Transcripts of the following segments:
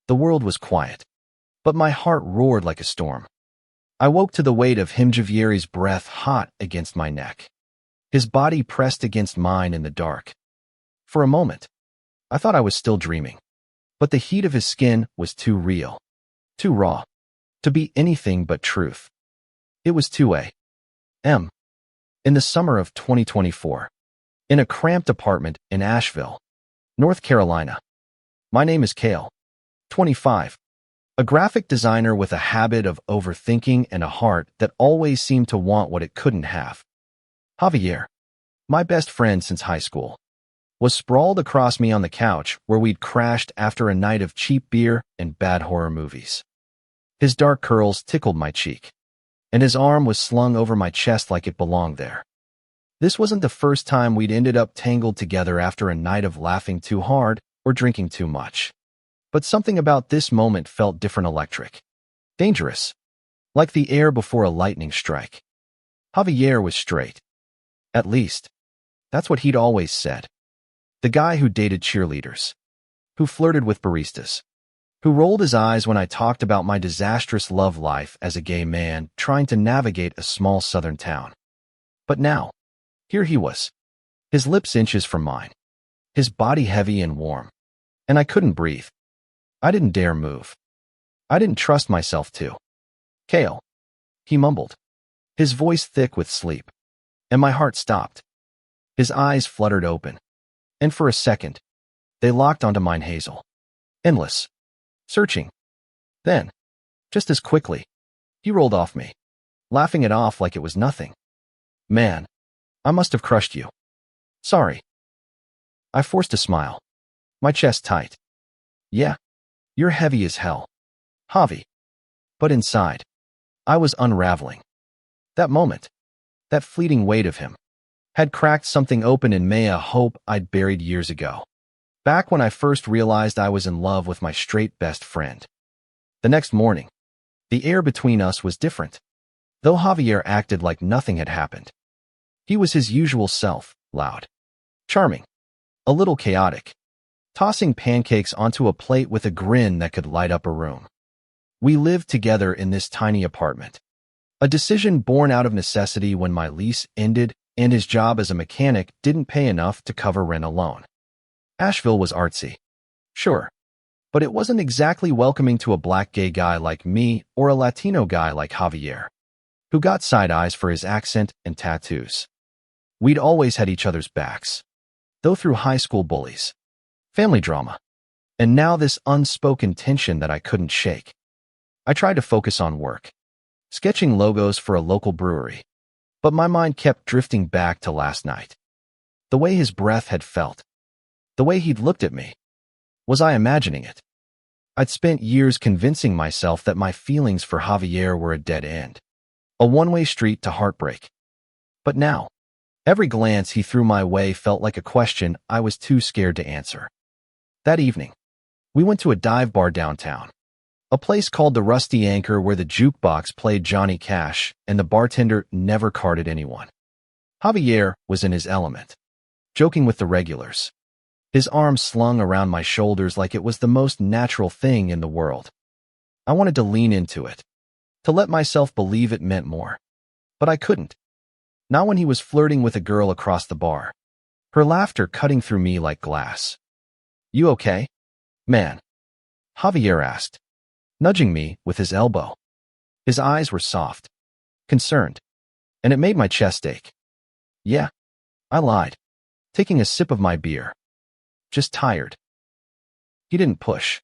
The world was quiet, but my heart roared like a storm. I woke to the weight of Javieri's breath hot against my neck. His body pressed against mine in the dark. For a moment, I thought I was still dreaming, but the heat of his skin was too real, too raw, to be anything but truth. It was 2 a.m. in the summer of 2024, in a cramped apartment in Asheville, North Carolina. My name is Kale, 25, a graphic designer with a habit of overthinking and a heart that always seemed to want what it couldn't have. Javier, my best friend since high school, was sprawled across me on the couch where we'd crashed after a night of cheap beer and bad horror movies. His dark curls tickled my cheek, and his arm was slung over my chest like it belonged there. This wasn't the first time we'd ended up tangled together after a night of laughing too hard or drinking too much. But something about this moment felt different, electric, dangerous, like the air before a lightning strike. Javier was straight. At least, that's what he'd always said. The guy who dated cheerleaders, who flirted with baristas, who rolled his eyes when I talked about my disastrous love life as a gay man trying to navigate a small southern town. But now, here he was, his lips inches from mine, his body heavy and warm, and I couldn't breathe. I didn't dare move. I didn't trust myself to. Kale, he mumbled, his voice thick with sleep, and my heart stopped. His eyes fluttered open, and for a second, they locked onto mine, hazel. Endless. Searching. Then, just as quickly, he rolled off me, laughing it off like it was nothing. Man, I must have crushed you. Sorry. I forced a smile, my chest tight. Yeah, you're heavy as hell, Javi. But inside, I was unraveling. That moment, that fleeting weight of him, had cracked something open in me, a hope I'd buried years ago, back when I first realized I was in love with my straight best friend. The next morning, the air between us was different, though Javier acted like nothing had happened. He was his usual self, loud, charming, a little chaotic, tossing pancakes onto a plate with a grin that could light up a room. We lived together in this tiny apartment, a decision born out of necessity when my lease ended and his job as a mechanic didn't pay enough to cover rent alone. Asheville was artsy, sure, but it wasn't exactly welcoming to a black gay guy like me or a Latino guy like Javier, who got side eyes for his accent and tattoos. We'd always had each other's backs, though through high school bullies, family drama, and now this unspoken tension that I couldn't shake. I tried to focus on work, sketching logos for a local brewery, but my mind kept drifting back to last night. The way his breath had felt, the way he'd looked at me. Was I imagining it? I'd spent years convincing myself that my feelings for Javier were a dead end, a one-way street to heartbreak. But now, every glance he threw my way felt like a question I was too scared to answer. That evening, we went to a dive bar downtown, a place called the Rusty Anchor where the jukebox played Johnny Cash and the bartender never carded anyone. Javier was in his element, joking with the regulars, his arms slung around my shoulders like it was the most natural thing in the world. I wanted to lean into it, to let myself believe it meant more. But I couldn't. Not when he was flirting with a girl across the bar, her laughter cutting through me like glass. You okay, man? Javier asked, nudging me with his elbow. His eyes were soft, concerned, and it made my chest ache. Yeah, I lied, taking a sip of my beer. Just tired. He didn't push,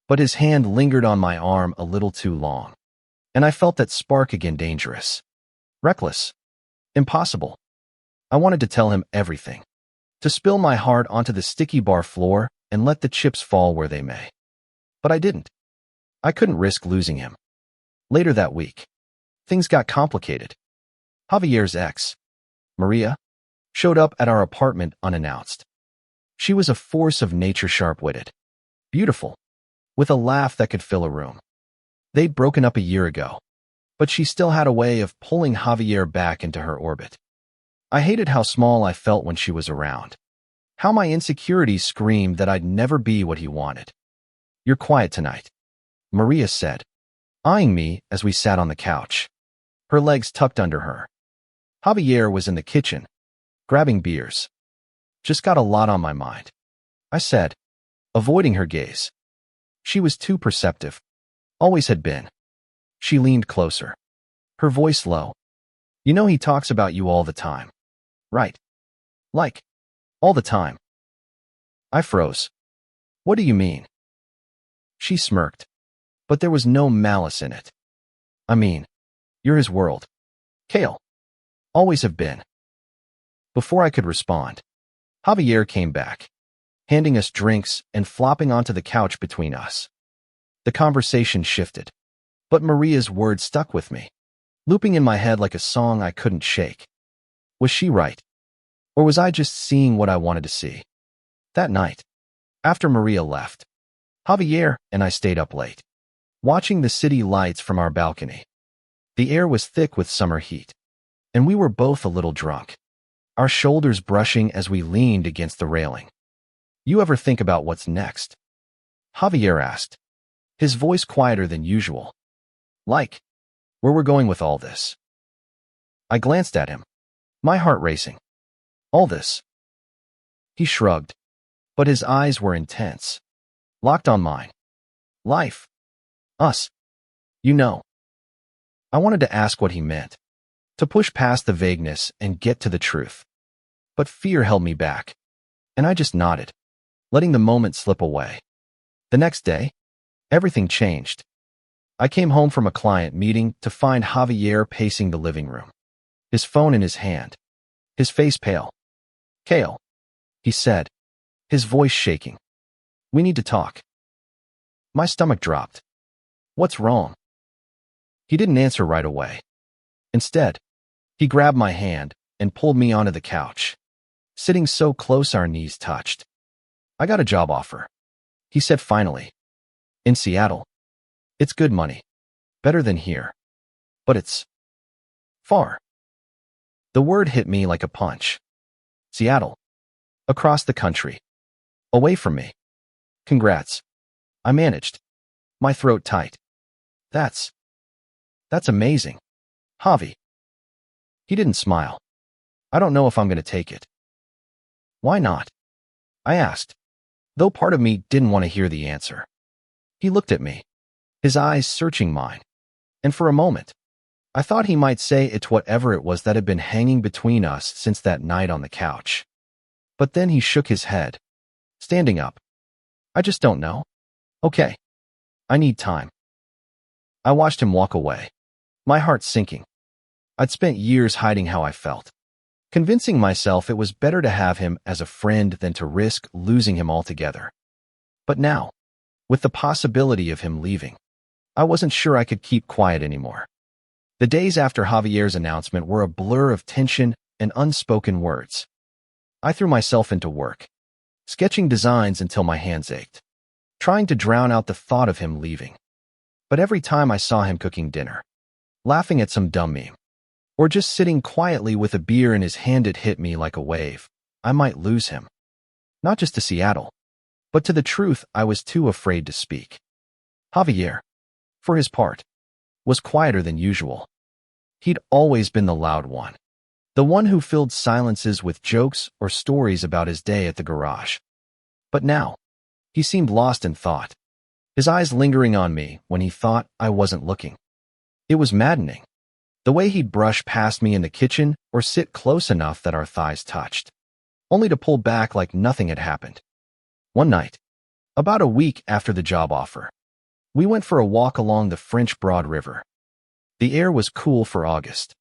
but his hand lingered on my arm a little too long, and I felt that spark again, dangerous, reckless, impossible. I wanted to tell him everything, to spill my heart onto the sticky bar floor and let the chips fall where they may. But I didn't. I couldn't risk losing him. Later that week, things got complicated. Javier's ex, Maria, showed up at our apartment unannounced. She was a force of nature, sharp-witted, beautiful, with a laugh that could fill a room. They'd broken up a year ago, but she still had a way of pulling Javier back into her orbit. I hated how small I felt when she was around, how my insecurities screamed that I'd never be what he wanted. You're quiet tonight, Maria said, eyeing me as we sat on the couch, her legs tucked under her. Javier was in the kitchen, grabbing beers. Just got a lot on my mind, I said, avoiding her gaze. She was too perceptive. Always had been. She leaned closer, her voice low. You know he talks about you all the time, right? Like, all the time. I froze. What do you mean? She smirked, but there was no malice in it. I mean, you're his world. Kale. Always have been. Before I could respond, Javier came back, handing us drinks and flopping onto the couch between us. The conversation shifted, but Maria's words stuck with me, looping in my head like a song I couldn't shake. Was she right? Or was I just seeing what I wanted to see? That night, after Maria left, Javier and I stayed up late, watching the city lights from our balcony. The air was thick with summer heat, and we were both a little drunk, our shoulders brushing as we leaned against the railing. You ever think about what's next? Javier asked, his voice quieter than usual. Like, where we're going with all this. I glanced at him, my heart racing. All this. He shrugged, but his eyes were intense, locked on mine. Life. Us. You know. I wanted to ask what he meant, to push past the vagueness and get to the truth. But fear held me back, and I just nodded, letting the moment slip away. The next day, everything changed. I came home from a client meeting to find Javier pacing the living room, his phone in his hand, his face pale. Kale, he said, his voice shaking. We need to talk. My stomach dropped. What's wrong? He didn't answer right away. Instead, he grabbed my hand and pulled me onto the couch, sitting so close our knees touched. I got a job offer, he said finally. In Seattle. It's good money. Better than here. But it's far. The word hit me like a punch. Seattle. Across the country. Away from me. Congrats. I managed. My throat tight. That's amazing. Javi. He didn't smile. I don't know if I'm going to take it. Why not? I asked, though part of me didn't want to hear the answer. He looked at me, his eyes searching mine, and for a moment, I thought he might say it's whatever it was that had been hanging between us since that night on the couch. But then he shook his head, standing up. I just don't know. Okay. I need time. I watched him walk away, my heart sinking. I'd spent years hiding how I felt, convincing myself it was better to have him as a friend than to risk losing him altogether. But now, with the possibility of him leaving, I wasn't sure I could keep quiet anymore. The days after Javier's announcement were a blur of tension and unspoken words. I threw myself into work, sketching designs until my hands ached, trying to drown out the thought of him leaving. But every time I saw him cooking dinner, laughing at some dumb meme, or just sitting quietly with a beer in his hand, it hit me like a wave. I might lose him. Not just to Seattle, but to the truth I was too afraid to speak. Javier, for his part, was quieter than usual. He'd always been the loud one, the one who filled silences with jokes or stories about his day at the garage. But now, he seemed lost in thought, his eyes lingering on me when he thought I wasn't looking. It was maddening, the way he'd brush past me in the kitchen or sit close enough that our thighs touched, only to pull back like nothing had happened. One night, about a week after the job offer, we went for a walk along the French Broad River. The air was cool for August,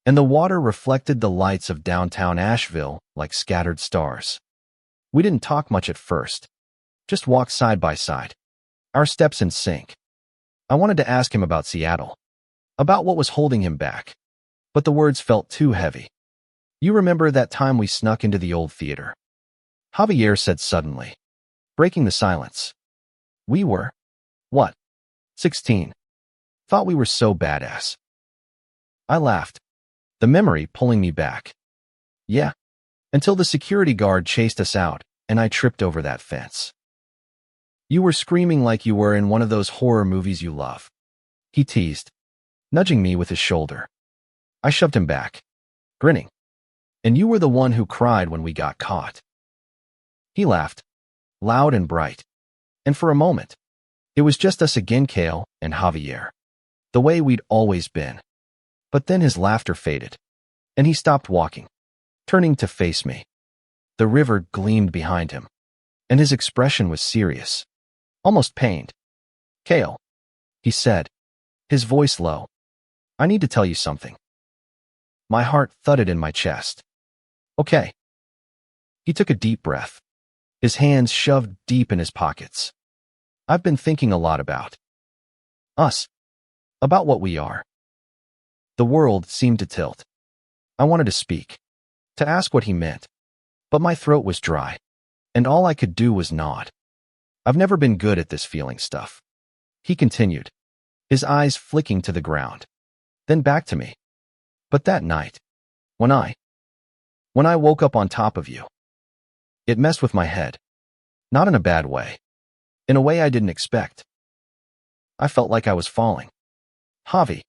and the water reflected the lights of downtown Asheville like scattered stars. We didn't talk much at first, just walked side by side, our steps in sync. I wanted to ask him about Seattle, about what was holding him back, but the words felt too heavy. You remember that time we snuck into the old theater? Javier said suddenly, breaking the silence. We were, what, 16. Thought we were so badass. I laughed, the memory pulling me back. Yeah, until the security guard chased us out and I tripped over that fence. You were screaming like you were in one of those horror movies you love. He teased, nudging me with his shoulder. I shoved him back, grinning. And you were the one who cried when we got caught. He laughed, loud and bright. And for a moment, it was just us again, Kale and Javier. The way we'd always been. But then his laughter faded, and he stopped walking, turning to face me. The river gleamed behind him, and his expression was serious, almost pained. Kale, he said, his voice low. I need to tell you something. My heart thudded in my chest. Okay. He took a deep breath, his hands shoved deep in his pockets. I've been thinking a lot about us, about what we are. The world seemed to tilt. I wanted to speak, to ask what he meant, but my throat was dry, and all I could do was nod. I've never been good at this feeling stuff. He continued, his eyes flicking to the ground, then back to me. But that night, when I woke up on top of you, it messed with my head. Not in a bad way. In a way I didn't expect. I felt like I was falling. Javi,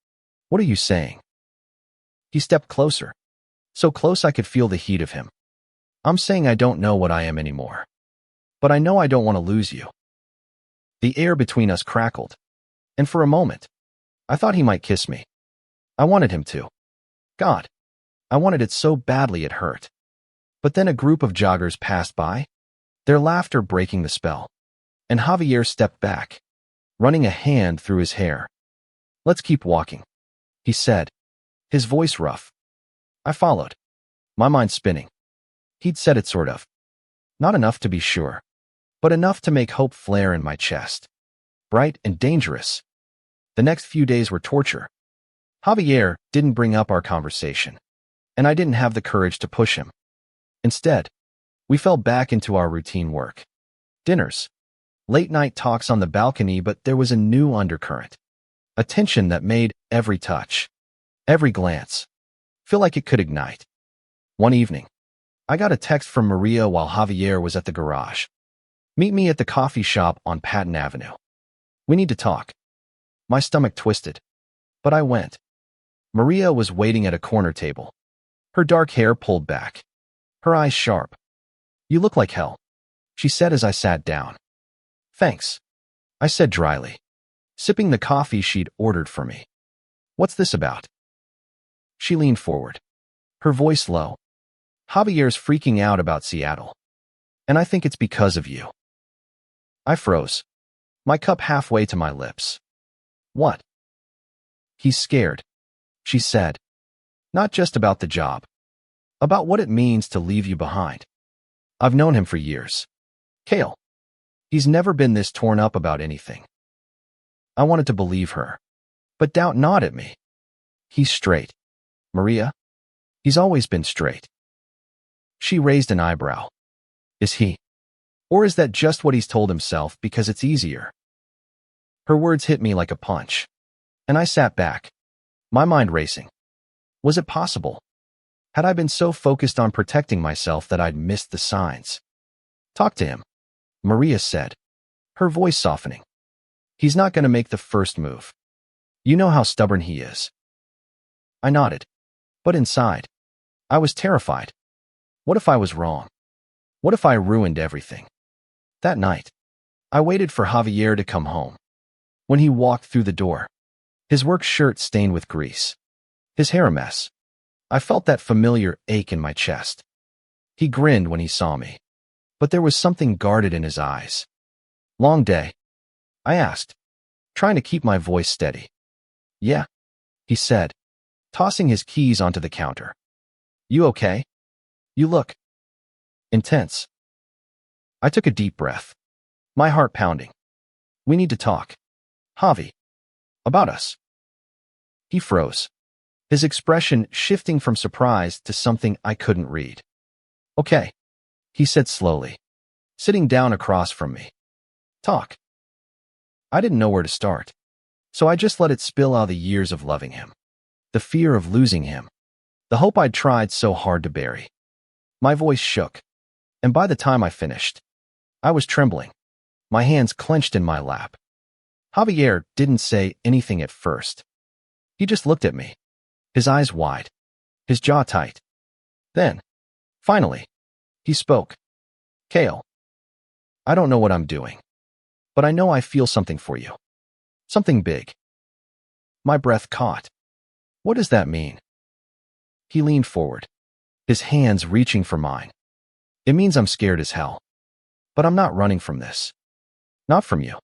what are you saying? He stepped closer, so close I could feel the heat of him. I'm saying I don't know what I am anymore. But I know I don't want to lose you. The air between us crackled, and for a moment, I thought he might kiss me. I wanted him to. God, I wanted it so badly it hurt. But then a group of joggers passed by, their laughter breaking the spell, and Javier stepped back, running a hand through his hair. Let's keep walking, he said, his voice rough. I followed, my mind spinning. He'd said it sort of. Not enough to be sure, but enough to make hope flare in my chest. Bright and dangerous. The next few days were torture. Javier didn't bring up our conversation, and I didn't have the courage to push him. Instead, we fell back into our routine work. Dinners, late-night talks on the balcony, but there was a new undercurrent. A tension that made every touch, every glance, feel like it could ignite. One evening, I got a text from Maria while Javier was at the garage. Meet me at the coffee shop on Patton Avenue. We need to talk. My stomach twisted, but I went. Maria was waiting at a corner table, her dark hair pulled back, her eyes sharp. You look like hell, she said as I sat down. Thanks, I said dryly, sipping the coffee she'd ordered for me. What's this about? She leaned forward, her voice low. Javier's freaking out about Seattle, and I think it's because of you. I froze, my cup halfway to my lips. What? He's scared, she said. Not just about the job, about what it means to leave you behind. I've known him for years. Kale. He's never been this torn up about anything. I wanted to believe her, but doubt gnawed at me. He's straight. Maria? He's always been straight. She raised an eyebrow. Is he? Or is that just what he's told himself because it's easier? Her words hit me like a punch, and I sat back, my mind racing. Was it possible? Had I been so focused on protecting myself that I'd missed the signs? Talk to him, Maria said, her voice softening. He's not going to make the first move. You know how stubborn he is. I nodded, but inside, I was terrified. What if I was wrong? What if I ruined everything? That night, I waited for Javier to come home. When he walked through the door, his work shirt stained with grease, his hair a mess, I felt that familiar ache in my chest. He grinned when he saw me, but there was something guarded in his eyes. Long day? I asked, trying to keep my voice steady. Yeah, he said, tossing his keys onto the counter. You okay? You look intense. I took a deep breath, my heart pounding. We need to talk. Javi. About us. He froze, his expression shifting from surprise to something I couldn't read. Okay, he said slowly, sitting down across from me. Talk. I didn't know where to start, so I just let it spill out the years of loving him, the fear of losing him, the hope I'd tried so hard to bury. My voice shook, and by the time I finished, I was trembling. my hands clenched in my lap. Javier didn't say anything at first. He just looked at me, his eyes wide, his jaw tight. Then, finally, he spoke. Kale, I don't know what I'm doing, but I know I feel something for you. Something big. My breath caught. What does that mean? He leaned forward, his hands reaching for mine. It means I'm scared as hell. But I'm not running from this. Not from you.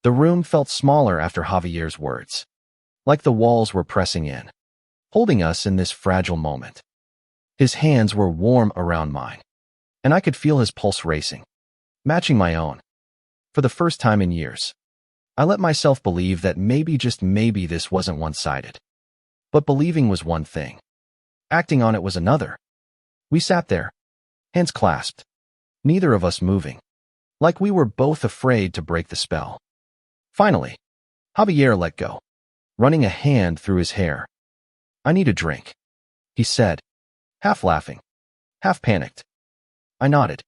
The room felt smaller after Javier's words, like the walls were pressing in, holding us in this fragile moment. His hands were warm around mine, and I could feel his pulse racing, matching my own. For the first time in years, I let myself believe that maybe, just maybe, this wasn't one-sided. But believing was one thing. Acting on it was another. We sat there, hands clasped, neither of us moving, like we were both afraid to break the spell. Finally, Javier let go, running a hand through his hair. I need a drink, he said, half laughing, half panicked. I nodded,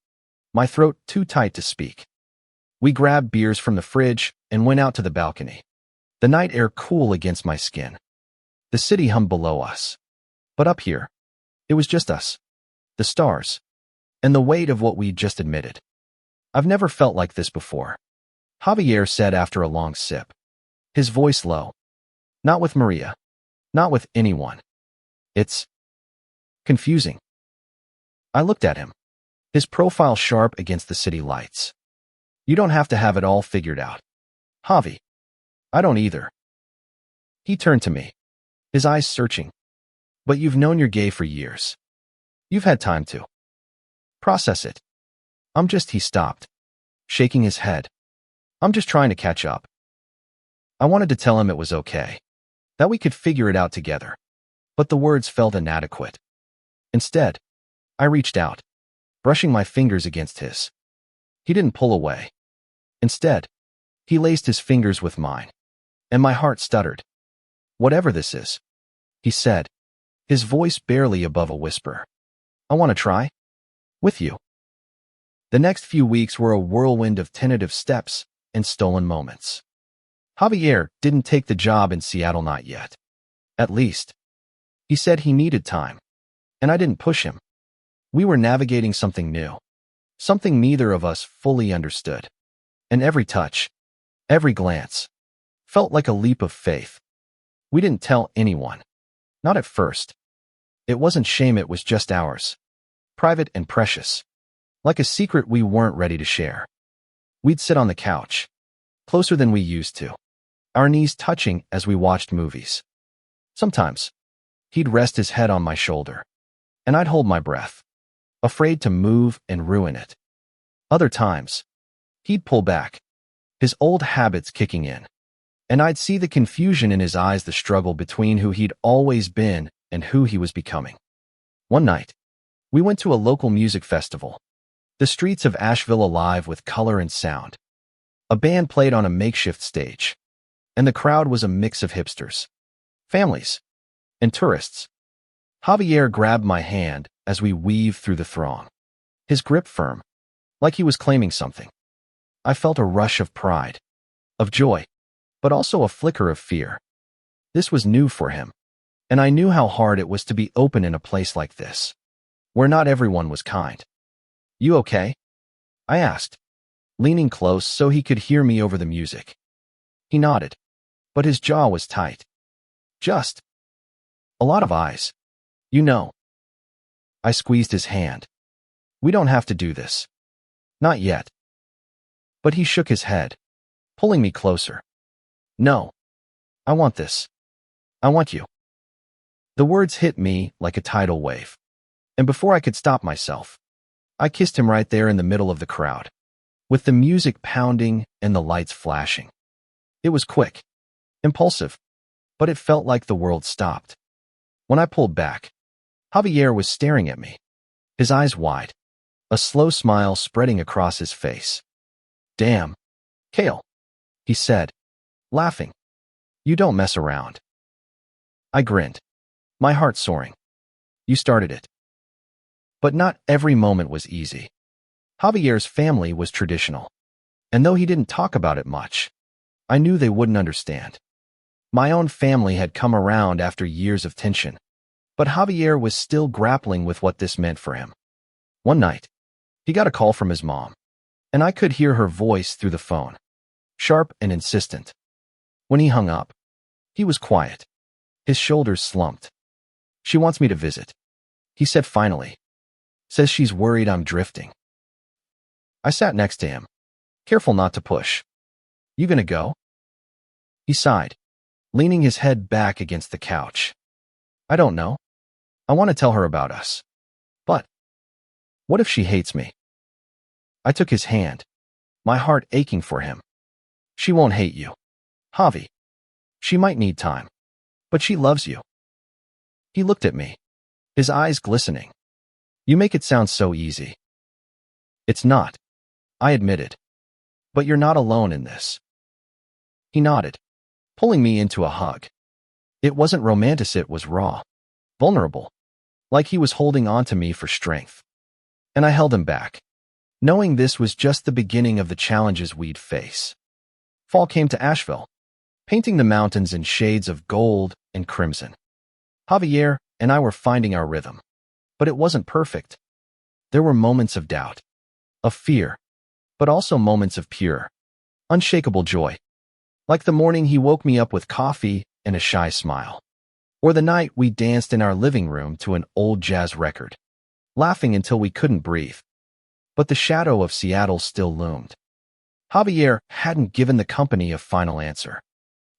my throat too tight to speak. We grabbed beers from the fridge and went out to the balcony, the night air cool against my skin. The city hummed below us. But up here, it was just us, the stars, and the weight of what we'd just admitted. I've never felt like this before, Javier said after a long sip, his voice low. Not with Maria, not with anyone. It's confusing. I looked at him, his profile sharp against the city lights. You don't have to have it all figured out, Javi. I don't either. He turned to me, his eyes searching. But you've known you're gay for years. You've had time to process it. He stopped, shaking his head. I'm just trying to catch up. I wanted to tell him it was okay, that we could figure it out together, but the words felt inadequate. Instead, I reached out, brushing my fingers against his. He didn't pull away. Instead, he laced his fingers with mine, and my heart stuttered. Whatever this is, he said, his voice barely above a whisper. I want to try. With you. The next few weeks were a whirlwind of tentative steps and stolen moments. Javier didn't take the job in Seattle, not yet. At least. He said he needed time, and I didn't push him. We were navigating something new, something neither of us fully understood. And every touch, every glance, felt like a leap of faith. We didn't tell anyone. Not at first. It wasn't shame, it was just ours. Private and precious. Like a secret we weren't ready to share. We'd sit on the couch, closer than we used to, our knees touching as we watched movies. Sometimes, he'd rest his head on my shoulder, and I'd hold my breath, afraid to move and ruin it. Other times, he'd pull back, his old habits kicking in, and I'd see the confusion in his eyes, the struggle between who he'd always been and who he was becoming. One night, we went to a local music festival, the streets of Asheville alive with color and sound. A band played on a makeshift stage, and the crowd was a mix of hipsters, families, and tourists. Javier grabbed my hand as we weaved through the throng, his grip firm, like he was claiming something. I felt a rush of pride, of joy, but also a flicker of fear. This was new for him, and I knew how hard it was to be open in a place like this, where not everyone was kind. You okay? I asked, leaning close so he could hear me over the music. He nodded, but his jaw was tight. Just a lot of eyes. You know. I squeezed his hand. We don't have to do this. Not yet. But he shook his head, pulling me closer. No. I want this. I want you. The words hit me like a tidal wave, and before I could stop myself, I kissed him right there in the middle of the crowd, with the music pounding and the lights flashing. It was quick, impulsive, but it felt like the world stopped. When I pulled back, Javier was staring at me, his eyes wide, a slow smile spreading across his face. Damn, Kale, he said, laughing. You don't mess around. I grinned, my heart soaring. You started it. But not every moment was easy. Javier's family was traditional. And though he didn't talk about it much, I knew they wouldn't understand. My own family had come around after years of tension, but Javier was still grappling with what this meant for him. One night, he got a call from his mom, and I could hear her voice through the phone, sharp and insistent. When he hung up, he was quiet. His shoulders slumped. "She wants me to visit," he said finally. "Says she's worried I'm drifting." I sat next to him, careful not to push. "You gonna go?" He sighed, leaning his head back against the couch. "I don't know. I want to tell her about us. But what if she hates me?" I took his hand, my heart aching for him. "She won't hate you, Javi. She might need time, but she loves you." He looked at me, his eyes glistening. "You make it sound so easy." "It's not," I admitted. "But you're not alone in this." He nodded, pulling me into a hug. It wasn't romantic, it was raw, vulnerable, like he was holding on to me for strength. And I held him back, knowing this was just the beginning of the challenges we'd face. Fall came to Asheville, painting the mountains in shades of gold and crimson. Javier and I were finding our rhythm, but it wasn't perfect. There were moments of doubt, of fear, but also moments of pure, unshakable joy. Like the morning he woke me up with coffee and a shy smile, or the night we danced in our living room to an old jazz record, laughing until we couldn't breathe. But the shadow of Seattle still loomed. Javier hadn't given the company a final answer,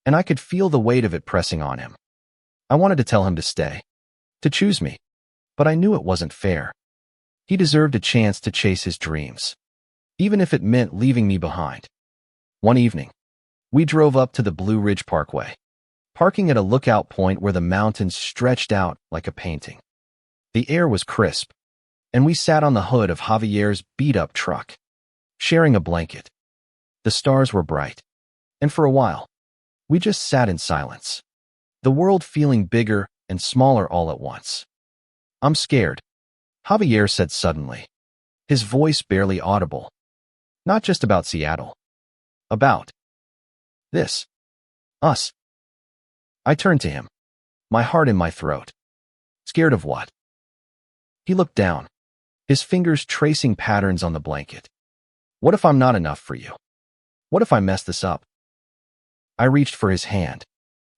and I could feel the weight of it pressing on him. I wanted to tell him to stay, to choose me, but I knew it wasn't fair. He deserved a chance to chase his dreams, even if it meant leaving me behind. One evening, we drove up to the Blue Ridge Parkway, parking at a lookout point where the mountains stretched out like a painting. The air was crisp, and we sat on the hood of Javier's beat-up truck, sharing a blanket. The stars were bright, and for a while, we just sat in silence, the world feeling bigger and smaller all at once. "I'm scared," Javier said suddenly, his voice barely audible. "Not just about Seattle. About this. Us." I turned to him, my heart in my throat. "Scared of what?" He looked down, his fingers tracing patterns on the blanket. "What if I'm not enough for you? What if I mess this up?" I reached for his hand,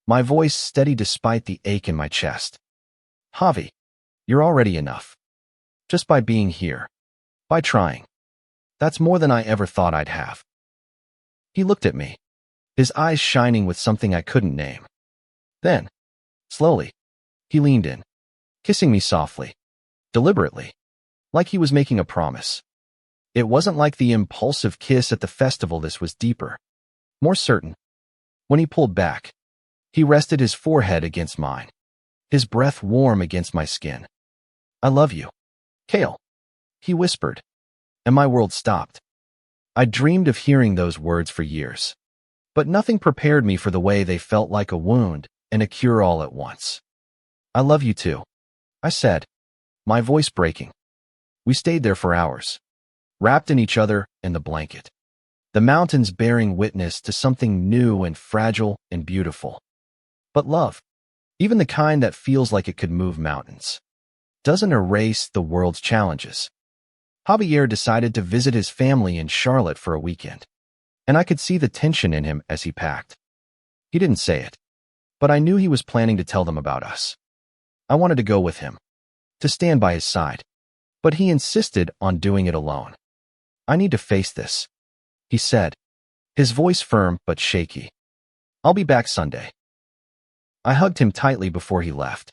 my voice steady despite the ache in my chest. "Javi, you're already enough. Just by being here, by trying. That's more than I ever thought I'd have." He looked at me, his eyes shining with something I couldn't name. Then, slowly, he leaned in, kissing me softly, deliberately, like he was making a promise. It wasn't like the impulsive kiss at the festival. This was deeper, more certain. When he pulled back, he rested his forehead against mine, his breath warm against my skin. "I love you, Kale," he whispered, and my world stopped. I dreamed of hearing those words for years, but nothing prepared me for the way they felt, like a wound and a cure all at once. "I love you too," I said, my voice breaking. We stayed there for hours, wrapped in each other in the blanket, the mountains bearing witness to something new and fragile and beautiful. But love, even the kind that feels like it could move mountains, doesn't erase the world's challenges. Javier decided to visit his family in Charlotte for a weekend, and I could see the tension in him as he packed. He didn't say it, but I knew he was planning to tell them about us. I wanted to go with him, to stand by his side, but he insisted on doing it alone. "I need to face this," he said, his voice firm but shaky. "I'll be back Sunday." I hugged him tightly before he left,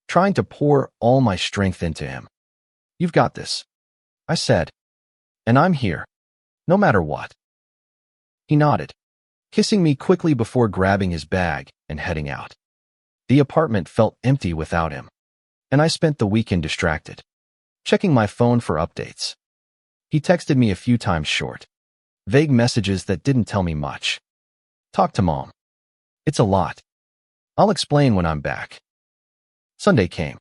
trying to pour all my strength into him. "You've got this," I said, "and I'm here, no matter what." He nodded, kissing me quickly before grabbing his bag and heading out. The apartment felt empty without him, and I spent the weekend distracted, checking my phone for updates. He texted me a few times short, vague messages that didn't tell me much. "Talk to Mom. It's a lot. I'll explain when I'm back." Sunday came,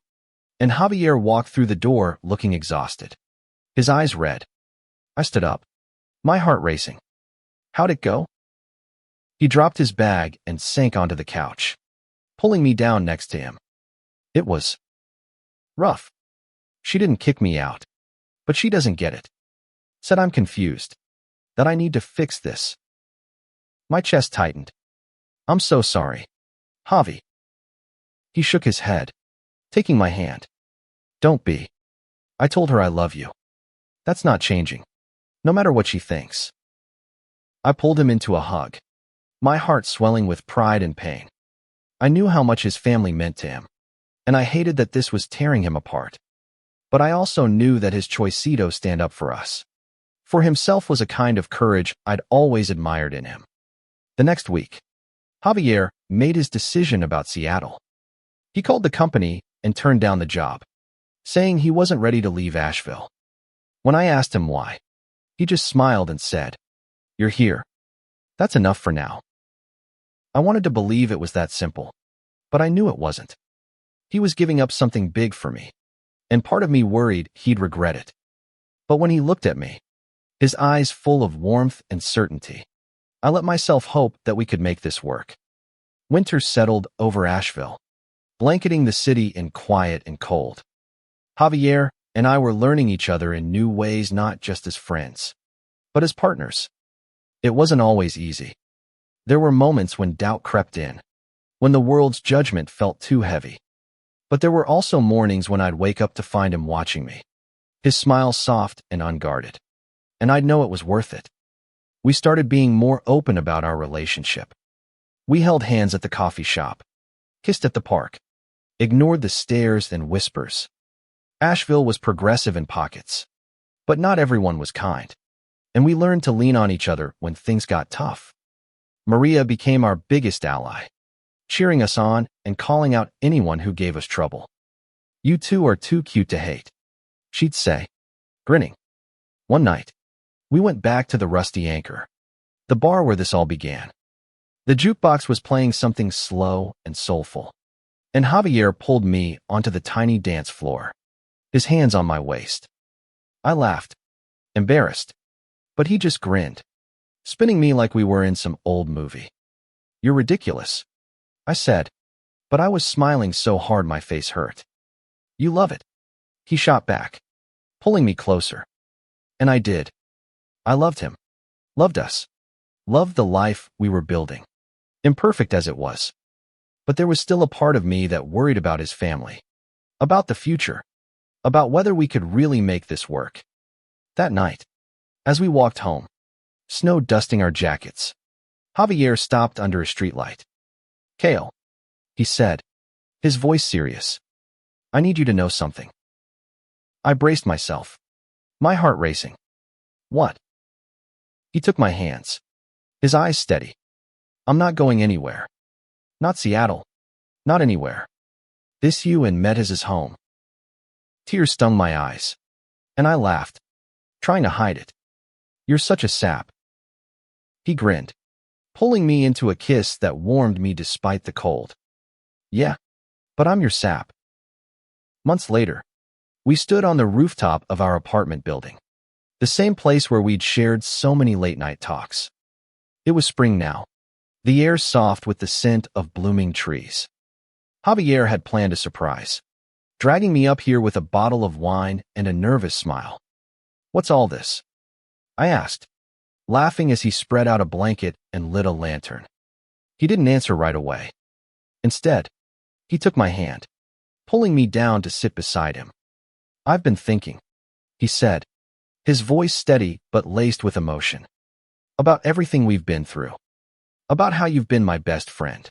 and Javier walked through the door looking exhausted, his eyes red. I stood up, my heart racing. How'd it go? He dropped his bag and sank onto the couch, pulling me down next to him. It was rough. She didn't kick me out, but she doesn't get it. Said I'm confused, that I need to fix this. My chest tightened. I'm so sorry. Javi. He shook his head, taking my hand. Don't be. I told her I love you. That's not changing, no matter what she thinks. I pulled him into a hug, my heart swelling with pride and pain. I knew how much his family meant to him, and I hated that this was tearing him apart. But I also knew that his choicito stand up for us. For himself was a kind of courage I'd always admired in him. The next week, Javier made his decision about Seattle. He called the company and turned down the job, saying he wasn't ready to leave Asheville. When I asked him why, he just smiled and said, "You're here. That's enough for now." I wanted to believe it was that simple, but I knew it wasn't. He was giving up something big for me, and part of me worried he'd regret it. But when he looked at me, his eyes full of warmth and certainty, I let myself hope that we could make this work. Winter settled over Asheville, blanketing the city in quiet and cold. Javier and I were learning each other in new ways, not just as friends, but as partners. It wasn't always easy. There were moments when doubt crept in, when the world's judgment felt too heavy. But there were also mornings when I'd wake up to find him watching me, his smile soft and unguarded, and I'd know it was worth it. We started being more open about our relationship. We held hands at the coffee shop, kissed at the park, ignored the stares and whispers. Asheville was progressive in pockets, but not everyone was kind, and we learned to lean on each other when things got tough. Maria became our biggest ally, cheering us on and calling out anyone who gave us trouble. "You two are too cute to hate," she'd say, grinning. One night, we went back to the Rusty Anchor, the bar where this all began. The jukebox was playing something slow and soulful, and Javier pulled me onto the tiny dance floor, his hands on my waist. I laughed, embarrassed, but he just grinned, spinning me like we were in some old movie. "You're ridiculous," I said, but I was smiling so hard my face hurt. "You love it," he shot back, pulling me closer. And I did. I loved him, loved us, loved the life we were building, imperfect as it was. But there was still a part of me that worried about his family, about the future, about whether we could really make this work. That night, as we walked home, snow dusting our jackets, Javier stopped under a streetlight. "Kale," he said, his voice serious, "I need you to know something." I braced myself, my heart racing. "What?" He took my hands, his eyes steady. "I'm not going anywhere. Not Seattle. Not anywhere. This you and Met is home." Tears stung my eyes, and I laughed, trying to hide it. "You're such a sap." He grinned, pulling me into a kiss that warmed me despite the cold. "Yeah, but I'm your sap." Months later, we stood on the rooftop of our apartment building, the same place where we'd shared so many late-night talks. It was spring now, the air soft with the scent of blooming trees. Javier had planned a surprise, dragging me up here with a bottle of wine and a nervous smile. "What's all this?" I asked, laughing as he spread out a blanket and lit a lantern. He didn't answer right away. Instead, he took my hand, pulling me down to sit beside him. "I've been thinking," he said, his voice steady but laced with emotion, "about everything we've been through, about how you've been my best friend,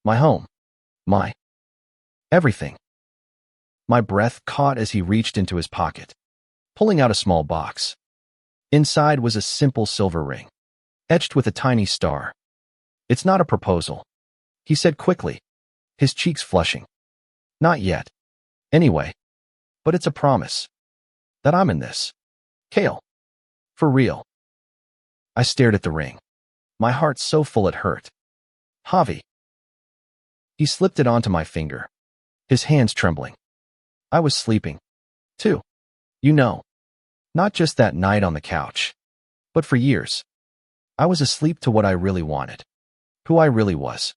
my home, my everything." My breath caught as he reached into his pocket, pulling out a small box. Inside was a simple silver ring, etched with a tiny star. "It's not a proposal," he said quickly, his cheeks flushing. "Not yet. Anyway. But it's a promise. That I'm in this. Kale. For real." I stared at the ring, my heart so full it hurt. "Javi." He slipped it onto my finger, his hands trembling. I was sleeping, too. You know. Not just that night on the couch, but for years. I was asleep to what I really wanted, who I really was.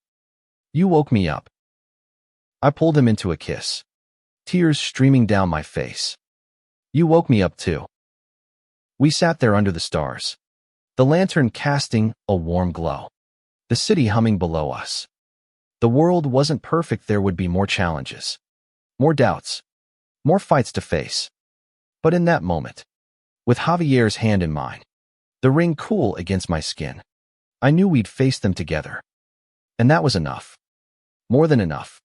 You woke me up. I pulled him into a kiss, tears streaming down my face. You woke me up too. We sat there under the stars, the lantern casting a warm glow, the city humming below us. The world wasn't perfect. There would be more challenges, more doubts, more fights to face. But in that moment, with Javier's hand in mine, the ring cool against my skin, I knew we'd face them together. And that was enough. More than enough.